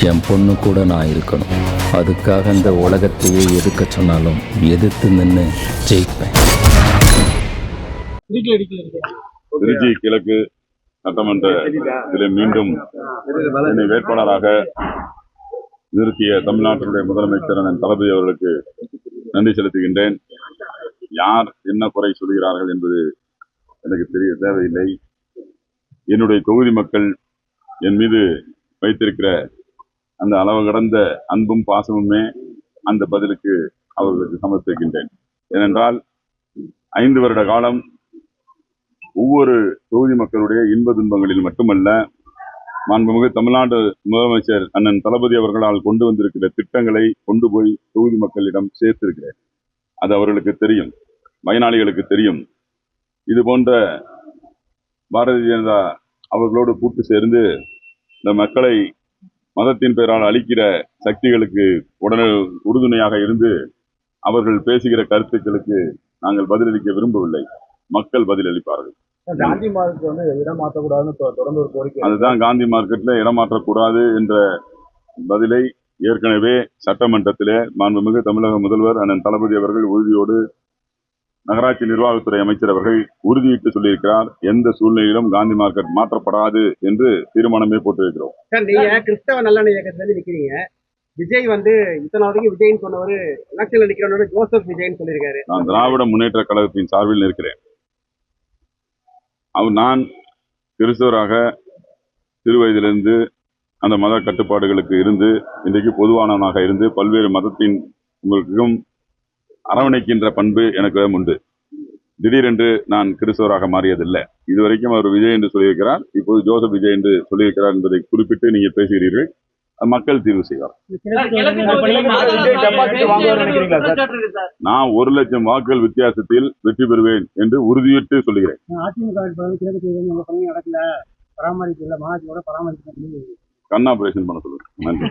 என் பொண்ணு கூட நான் இருக்கணும். அதுக்காக இந்த உலகத்தையே எதிர்க்க சொன்னாலும் எதிர்த்து நின்று ஜெயிப்பேன். திருச்சி கிழக்கு சட்டமன்றத்தில் மீண்டும் என்னை வேட்பாளராக நிறுத்திய தமிழ்நாட்டினுடைய முதலமைச்சர் அண்ணன் தளபதி அவர்களுக்கு நன்றி செலுத்துகின்றேன். யார் என்ன குறை சொல்கிறார்கள் என்பது எனக்கு தெரிய தேவையில்லை. என்னுடைய தொகுதி மக்கள் என் மீது வைத்திருக்கிற அந்த அளவு கடந்த அன்பும் பாசமுமே அந்த பதிலுக்கு அவர்களுக்கு சமர்ப்பிக்கின்றேன். ஏனென்றால் 5 வருட காலம் ஒவ்வொரு தொகுதி மக்களுடைய இன்ப துன்பங்களில் மட்டுமல்ல, மாண்புமிகு தமிழ்நாடு முதலமைச்சர் அண்ணன் தளபதி அவர்களால் கொண்டு வந்திருக்கிற திட்டங்களை கொண்டு போய் தொகுதி மக்களிடம் சேர்த்திருக்கிறேன். அது அவர்களுக்கு தெரியும், பயனாளிகளுக்கு தெரியும். இது போன்ற பாரதிய ஜனதா அவர்களோடு கூட்டு சேர்ந்து இந்த மக்களை மதத்தின் பெயரால் அளிக்கிற சக்திகளுக்கு உடனே உறுதுணையாக இருந்து அவர்கள் பேசுகிற கருத்துக்களுக்கு நாங்கள் பதிலளிக்க விரும்பவில்லை. மக்கள் பதிலளிப்பார்கள். காந்தி மார்க்கெட் வந்து இடம் மாற்றக்கூடாதுன்னு தொடர்ந்து ஒரு கோரிக்கை. அதுதான் காந்தி மார்க்கெட்ல இடம் மாற்றக்கூடாது என்ற பதிலை ஏற்கனவே சட்டமன்றத்திலே மாண்புமிகு தமிழக முதல்வர் அண்ணன் தளபதி அவர்கள் உறுதியோடு நகராட்சி நிர்வாகத்துறை அமைச்சர் அவர்கள் உறுதியிட்டு சொல்லியிருக்கிறார். எந்த சூழ்நிலையிலும் காந்தி மார்க்கெட் மாற்றப்படாது என்று தீர்மானமே போட்டிருக்கிறோம். நீங்க கிறிஸ்தவ நல்லெண்ணெய் இயக்கத்துல நிக்கிறீங்க. விஜய் வந்து இத்தனை வரைக்கும் விஜய்னு சொன்னவர் எலெக்ஷன்ல நிக்கிறவனோட ஜோசப் விஜய்னு சொல்லியிருக்காரு. நான் திராவிட முன்னேற்ற கழகத்தின் சார்பில் நிற்கிறேன். நான் கிறிஸ்தவராக சிறு வயதிலிருந்து அந்த மத கட்டுப்பாடுகளுக்கு இருந்து இன்றைக்கு பொதுவானவனாக இருந்து பல்வேறு மதத்தின் உங்களுக்கும் அரவணைக்கின்ற பண்பு எனக்கு உண்டு. திடீரென்று நான் கிறிஸ்தவராக மாறியதில்லை. இதுவரைக்கும் அவர் விஜய் என்று சொல்லியிருக்கிறார், இப்போது ஜோசப் விஜய் என்று சொல்லியிருக்கிறார் என்பதை குறிப்பிட்டு நீங்கள் பேசுகிறீர்கள். மக்கள் தீர்வு செய்வார். நான் 1 லட்சம் வாக்குகள் வித்தியாசத்தில் வெற்றி பெறுவேன் என்று உறுதியிட்டு சொல்லுகிறேன். கண் ஆபரேஷன் பண்ண சொல்லுங்க. நன்றி.